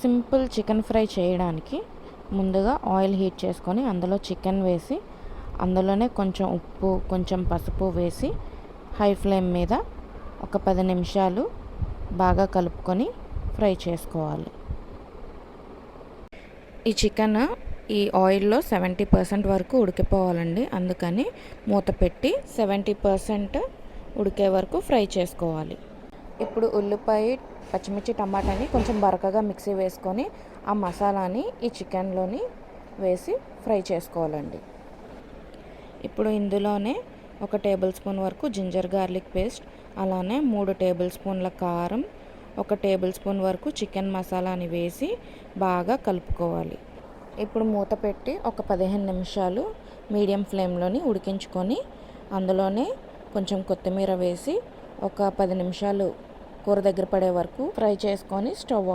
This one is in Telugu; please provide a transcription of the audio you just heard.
సింపుల్ చికెన్ ఫ్రై చేయడానికి ముందుగా ఆయిల్ హీట్ చేసుకొని అందులో చికెన్ వేసి అందులోనే కొంచెం ఉప్పు కొంచెం పసుపు వేసి హై ఫ్లేమ్ మీద ఒక 10 నిమిషాలు బాగా కలుపుకొని ఫ్రై చేసుకోవాలి. ఈ చికెన్ ఈ ఆయిల్లో 70% వరకు ఉడికిపోవాలండి. అందుకని మూత పెట్టి 70% ఉడికే వరకు ఫ్రై చేసుకోవాలి. ఇప్పుడు ఉల్లిపాయ, పచ్చిమిర్చి, టమాటాని కొంచెం బరకగా మిక్సీ వేసుకొని ఆ మసాలాని ఈ చికెన్లోని వేసి ఫ్రై చేసుకోవాలండి. ఇప్పుడు ఇందులోనే 1 టేబుల్ స్పూన్ వరకు జింజర్ గార్లిక్ పేస్ట్, అలానే 3 టేబుల్ స్పూన్ల కారం, 1 టేబుల్ స్పూన్ వరకు చికెన్ మసాలాని వేసి బాగా కలుపుకోవాలి. ఇప్పుడు మూత పెట్టి ఒక 15 నిమిషాలు మీడియం ఫ్లేమ్లోని ఉడికించుకొని అందులోనే కొంచెం కొత్తిమీర వేసి ఒక 10 నిమిషాలు కూర దగ్గర పడే వరకు ఫ్రై చేసుకొని స్టవ్